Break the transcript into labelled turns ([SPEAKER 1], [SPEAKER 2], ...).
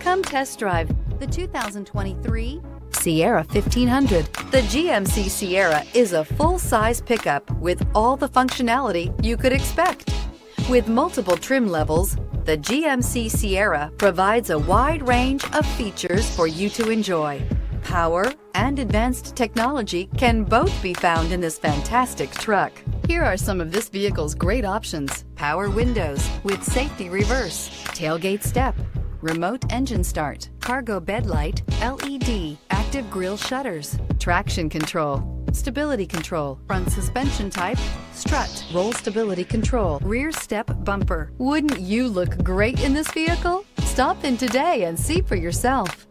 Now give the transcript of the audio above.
[SPEAKER 1] Come test drive the 2023 Sierra 1500. The GMC Sierra is a full-size pickup with all the functionality you could expect. With multiple trim levels, the GMC Sierra provides a wide range of features for you to enjoy. Power and advanced technology can both be found in this fantastic truck. Here are some of this vehicle's great options: power windows with safety reverse, tailgate step, remote engine start, cargo bed light, LED, active grille shutters, traction control, stability control, front suspension type, strut, roll stability control, rear step bumper. Wouldn't you look great in this vehicle? Stop in today and see for yourself.